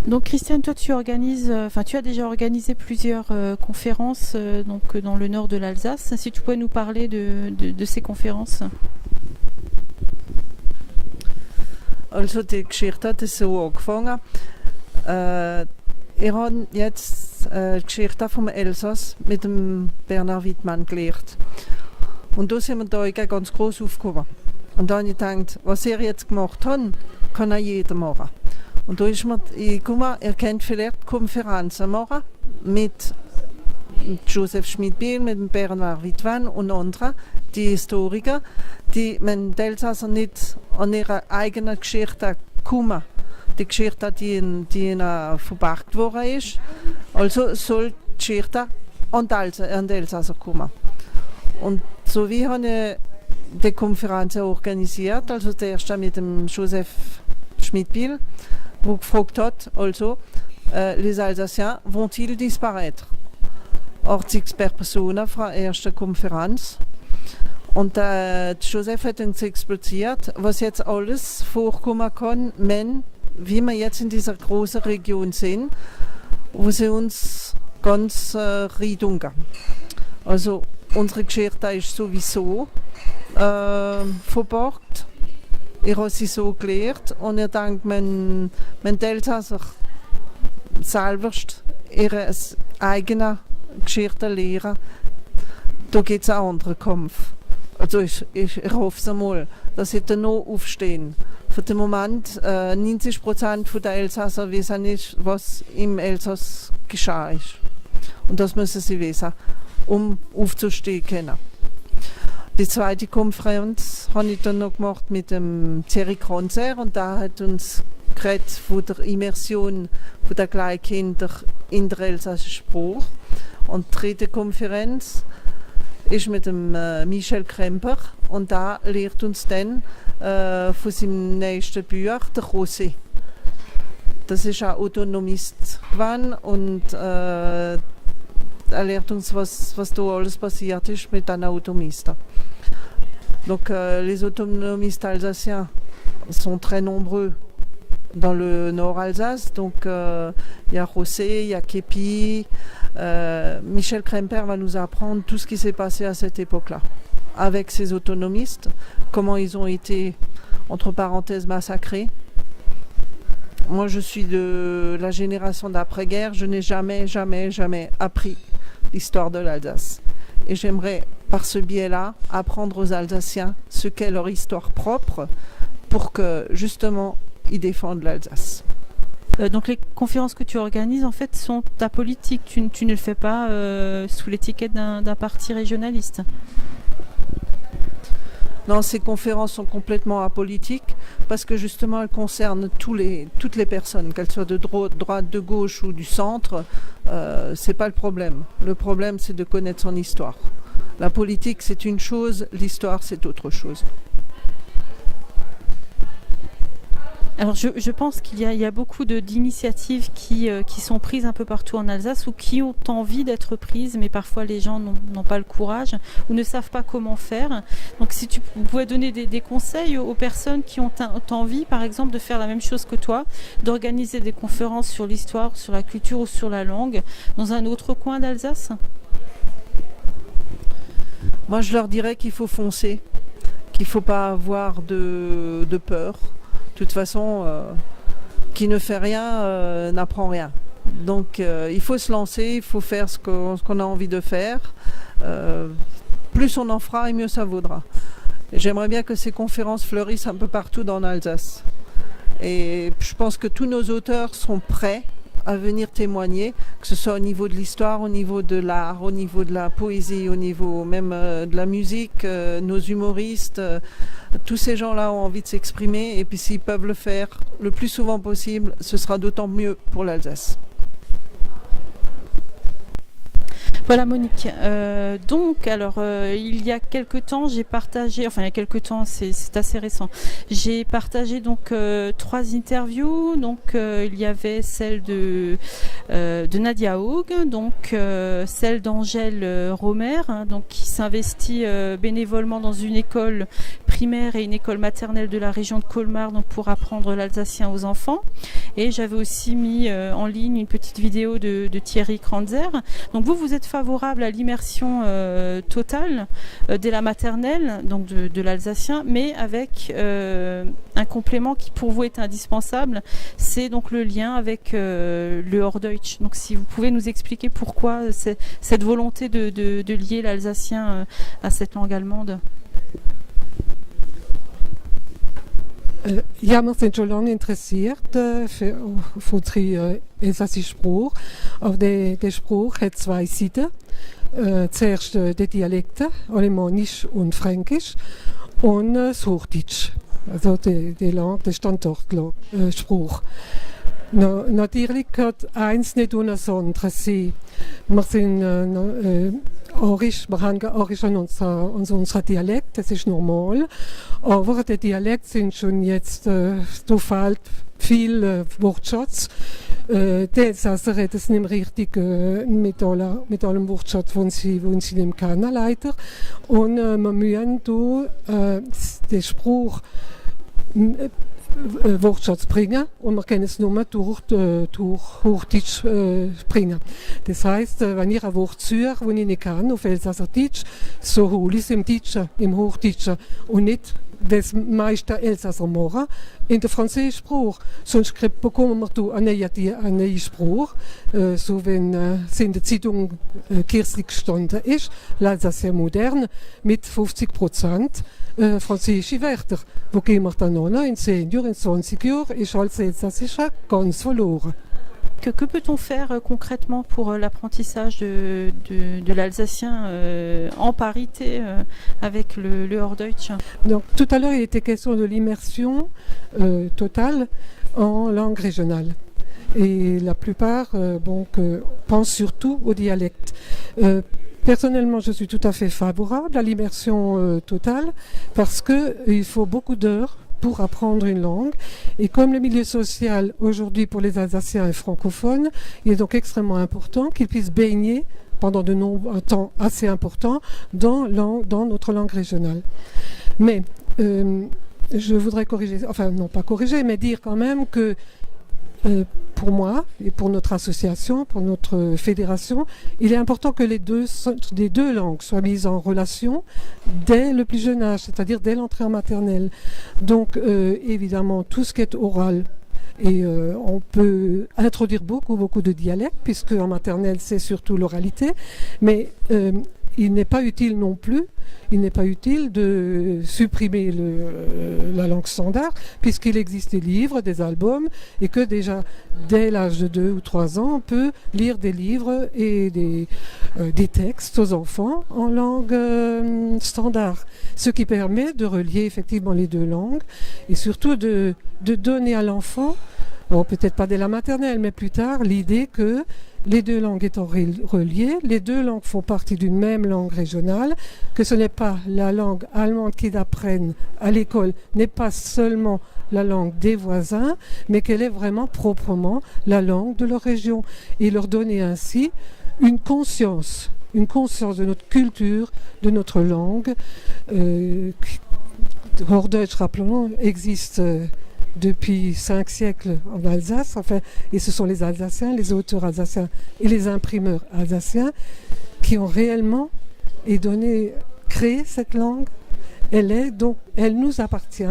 Donc Christiane, toi tu organises, tu as déjà organisé plusieurs conférences donc dans le nord de l'Alsace. Si tu pouvais nous parler de ces conférences. Also die Geschichte hat so angefangen. Ich habe jetzt die Geschichte vom Elsass mit dem Bernhard Wittmann gelernt. Und da sind wir da ganz groß aufgekommen. Und dann habe ich gedacht, was er jetzt gemacht hat, kann auch jeder machen. Und da ist mir gekommen, ihr könnt vielleicht Konferenzen machen mit Joseph Schmid-Biel, mit dem Bernhard Wittmann und anderen, die Historiker, die die Elsasser nicht an ihre eigene Geschichte kommen. Die Geschichte, die ihnen verpackt worden ist. Also soll die Geschichte an die Elsasser kommen. Und so wie habe ich die Konferenz organisiert, also der erste mit dem Joseph Schmid-Biel, wo gefragt hat, also, les Alsaciens vont-ils disparaître? 80 Personen von der ersten Konferenz. Und Joseph hat uns expliziert, was jetzt alles vorkommen kann, wie wir jetzt in dieser großen Region sind, wo sie uns ganz reintunken. Also unsere Geschichte ist sowieso verborgt. Ich habe sie so gelernt und ich denke, wenn die Elsasser selbst ihre eigene Geschichte lernen, da gibt es einen anderen Kampf. Also ich hoffe es einmal, dass sie dann noch aufstehen. Für den Moment 90% der Elsasser wissen nicht, was im Elsass geschah ist. Und das müssen sie wissen, um aufzustehen können. Die zweite Konferenz habe ich dann noch gemacht mit dem Thierry Kranzer und da hat uns geredet von der Immersion der Kleinkinder in der elsassischen Sprache. Und die dritte Konferenz ist mit dem Michel Kremper und da lehrt uns dann von seinem nächsten Buch der José. Das ist ein Autonomist gewesen und er lehrt uns, was da alles passiert ist mit den Autonomisten. Donc les autonomistes alsaciens sont très nombreux dans le nord Alsace. Donc il y a José, il y a Kepi. Michel Kremper va nous apprendre tout ce qui s'est passé à cette époque-là, avec ces autonomistes, comment ils ont été, entre parenthèses, massacrés. Moi, je suis de la génération d'après-guerre, je n'ai jamais appris l'histoire de l'Alsace. Et j'aimerais, par ce biais-là, apprendre aux Alsaciens ce qu'est leur histoire propre pour que, justement, ils défendent l'Alsace. Donc les conférences que tu organises en fait sont apolitiques, tu ne le fais pas sous l'étiquette d'un parti régionaliste. Non, ces conférences sont complètement apolitiques parce que justement elles concernent toutes les personnes, qu'elles soient de droite, de gauche ou du centre. C'est pas le problème. Le problème c'est de connaître son histoire. La politique c'est une chose, l'histoire c'est autre chose. Alors je pense qu'il y a beaucoup d'initiatives qui sont prises un peu partout en Alsace ou qui ont envie d'être prises, mais parfois les gens n'ont pas le courage ou ne savent pas comment faire. Donc si tu pouvais donner des conseils aux personnes qui ont envie, par exemple, de faire la même chose que toi, d'organiser des conférences sur l'histoire, sur la culture ou sur la langue dans un autre coin d'Alsace. Moi je leur dirais qu'il faut foncer, qu'il ne faut pas avoir de peur. De toute façon, qui ne fait rien n'apprend rien. Donc il faut se lancer, il faut faire ce qu'on a envie de faire. Plus on en fera et mieux ça vaudra. J'aimerais bien que ces conférences fleurissent un peu partout dans l'Alsace. Et je pense que tous nos auteurs sont prêts à venir témoigner, que ce soit au niveau de l'histoire, au niveau de l'art, au niveau de la poésie, au niveau même de la musique, nos humoristes, tous ces gens-là ont envie de s'exprimer et puis s'ils peuvent le faire le plus souvent possible, ce sera d'autant mieux pour l'Alsace. Voilà Monique. Donc alors il y a quelque temps j'ai partagé, enfin il y a quelque temps c'est assez récent, j'ai partagé donc 3 interviews. Donc il y avait celle de Nadia Haug, donc celle d'Angèle Romer, hein, donc qui s'investit bénévolement dans une école primaire et une école maternelle de la région de Colmar, donc pour apprendre l'alsacien aux enfants. Et j'avais aussi mis en ligne une petite vidéo de Thierry Kranzer. Donc vous êtes favorable à l'immersion totale dès la maternelle, donc de l'alsacien, mais avec un complément qui pour vous est indispensable, c'est donc le lien avec le Hochdeutsch. Donc si vous pouvez nous expliquer pourquoi cette volonté de lier l'alsacien à cette langue allemande. Ja, wir sind schon lange interessiert für den elsässischen Spruch. Aber der Spruch hat zwei Seiten. Zuerst die Dialekte, Alemannisch und Fränkisch, und das Hochdeutsch, also die Langue, der Standortspruch. Natürlich hat eins nicht ohne das andere sein. Wir sind Arisch, wir haben Arisch an unserer Dialekt, das ist normal. Aber der Dialekt sind schon jetzt, da fehlt viel Wortschatz. Die Elsässer reden es nicht richtig mit allem Wortschatz, den sie nicht kennen, leider. Und wir müssen da den Spruch Wortschatz bringen und wir können es nur durch Hochdeutsch bringen. Das heißt, wenn ich ein Wort suche, das ich nicht kann, auf Elsässerdeutsch, so hole ich es im Deutschen, im Hochdeutschen und nicht das meiste Elsässer machen in der französischen Sprache. Sonst bekommen wir einen neuen Spruch, so wenn es in der Zeitung kürzlich gestanden ist, l'Alsacien moderne, mit 50% französische Wörter. Wo gehen wir dann noch? In 10 Jahren, in 20 Jahren ist alles Elsässische ganz verloren. Que peut-on faire concrètement pour l'apprentissage de l'alsacien en parité avec le Hochdeutsch? Donc, tout à l'heure, il était question de l'immersion totale en langue régionale. Et la plupart pensent surtout au dialecte. Personnellement, je suis tout à fait favorable à l'immersion totale parce qu'il faut beaucoup d'heures pour apprendre une langue. Et comme le milieu social aujourd'hui pour les Alsaciens est francophone, il est donc extrêmement important qu'ils puissent baigner pendant un temps assez important dans notre langue régionale. Mais je voudrais corriger, enfin non pas corriger, mais dire quand même que pour moi et pour notre association, pour notre fédération, il est important que les deux langues soient mises en relation dès le plus jeune âge, c'est-à-dire dès l'entrée en maternelle. Donc évidemment, tout ce qui est oral, et on peut introduire beaucoup de dialectes, puisque en maternelle c'est surtout l'oralité, mais il n'est pas utile non plus, de supprimer la langue standard, puisqu'il existe des livres, des albums, et que déjà dès l'âge de 2 ou 3 ans, on peut lire des livres et des textes aux enfants en langue standard. Ce qui permet de relier effectivement les deux langues, et surtout de donner à l'enfant, bon, peut-être pas dès la maternelle, mais plus tard, l'idée que les deux langues étant reliées, les deux langues font partie d'une même langue régionale, que ce n'est pas la langue allemande qu'ils apprennent à l'école, n'est pas seulement la langue des voisins, mais qu'elle est vraiment proprement la langue de leur région. Et leur donner ainsi une conscience de notre culture, de notre langue. Hochdeutsch, rappelons, existe depuis 5 siècles en Alsace, enfin, et ce sont les Alsaciens, les auteurs alsaciens et les imprimeurs alsaciens qui ont réellement créé cette langue. Elle nous appartient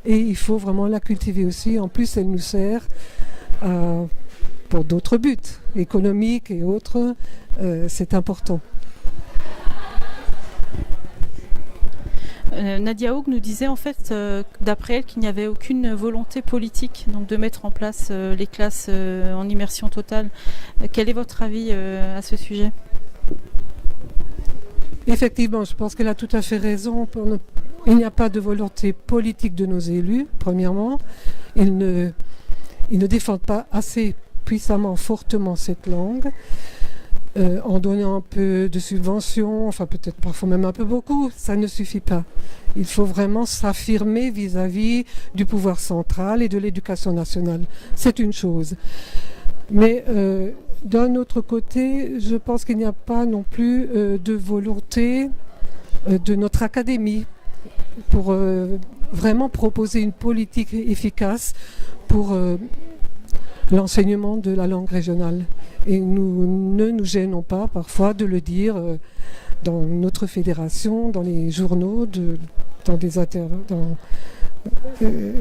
et il faut vraiment la cultiver aussi. En plus, elle nous sert pour d'autres buts économiques et autres. C'est important. Nadia Haug nous disait en fait, d'après elle, qu'il n'y avait aucune volonté politique donc de mettre en place les classes en immersion totale. Quel est votre avis à ce sujet ? Effectivement, je pense qu'elle a tout à fait raison. Il n'y a pas de volonté politique de nos élus, premièrement. Ils ne défendent pas assez puissamment, fortement cette langue. En donnant un peu de subventions, enfin peut-être parfois même un peu beaucoup, ça ne suffit pas. Il faut vraiment s'affirmer vis-à-vis du pouvoir central et de l'éducation nationale. C'est une chose. Mais d'un autre côté, je pense qu'il n'y a pas non plus de volonté de notre académie pour vraiment proposer une politique efficace pour l'enseignement de la langue régionale. Et nous ne nous gênons pas parfois de le dire dans notre fédération, dans les journaux,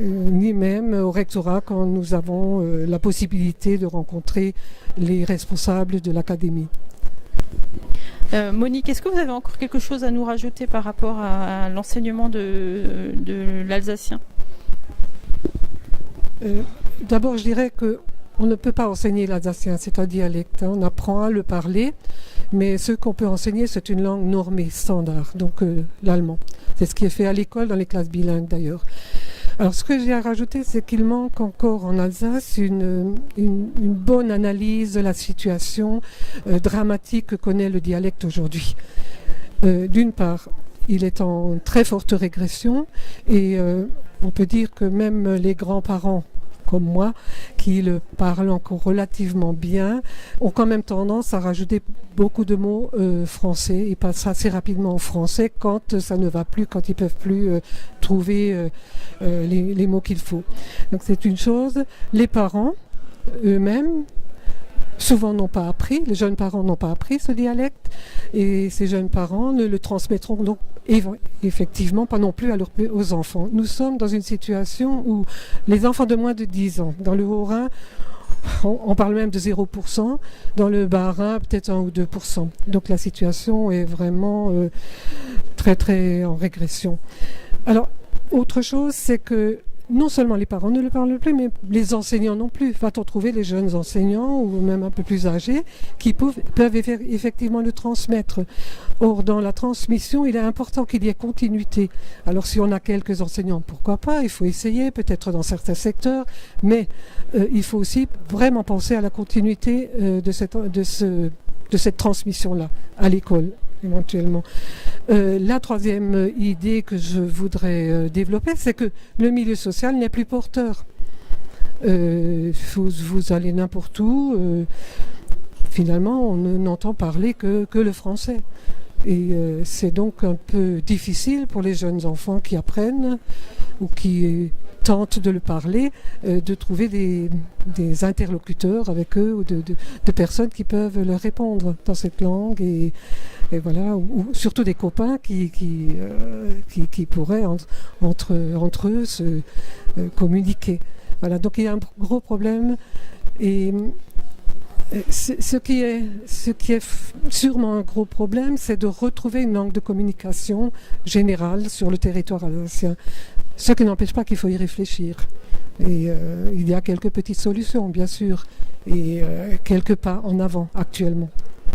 ni même au rectorat quand nous avons la possibilité de rencontrer les responsables de l'académie. Monique, est-ce que vous avez encore quelque chose à nous rajouter par rapport à l'enseignement de l'alsacien ? D'abord, je dirais qu'on ne peut pas enseigner l'alsacien, c'est un dialecte. On apprend à le parler, mais ce qu'on peut enseigner, c'est une langue normée, standard, donc l'allemand. C'est ce qui est fait à l'école, dans les classes bilingues d'ailleurs. Alors, ce que j'ai à rajouter, c'est qu'il manque encore en Alsace une bonne analyse de la situation dramatique que connaît le dialecte aujourd'hui. D'une part, il est en très forte régression et on peut dire que même les grands-parents comme moi, qui le parlent encore relativement bien, ont quand même tendance à rajouter beaucoup de mots français et passent assez rapidement au français quand ça ne va plus, quand ils ne peuvent plus trouver les mots qu'il faut. Donc c'est une chose. Les parents eux-mêmes, souvent n'ont pas appris, les jeunes parents n'ont pas appris ce dialecte et ces jeunes parents ne le transmettront donc effectivement pas non plus aux enfants. Nous sommes dans une situation où les enfants de moins de 10 ans, dans le Haut-Rhin, on parle même de 0%, dans le Bas-Rhin peut-être 1 ou 2%. Donc la situation est vraiment très très en régression. Alors, autre chose, c'est que non seulement les parents ne le parlent plus, mais les enseignants non plus. Va-t-on trouver les jeunes enseignants, ou même un peu plus âgés, qui peuvent effectivement le transmettre. Or, dans la transmission, il est important qu'il y ait continuité. Alors, si on a quelques enseignants, pourquoi pas, il faut essayer, peut-être dans certains secteurs, mais il faut aussi vraiment penser à la continuité de cette transmission-là, à l'école, éventuellement. La troisième idée que je voudrais développer, c'est que le milieu social n'est plus porteur. Vous allez n'importe où, finalement, on n'entend parler que le français. Et c'est donc un peu difficile pour les jeunes enfants qui apprennent ou qui tentent de le parler, de trouver des interlocuteurs avec eux ou de personnes qui peuvent leur répondre dans cette langue et voilà, ou surtout des copains qui pourraient entre eux se communiquer. Voilà, donc il y a un gros problème et ce qui est sûrement un gros problème, c'est de retrouver une langue de communication générale sur le territoire alsacien. Ce qui n'empêche pas qu'il faut y réfléchir. Et il y a quelques petites solutions, bien sûr, et quelques pas en avant actuellement.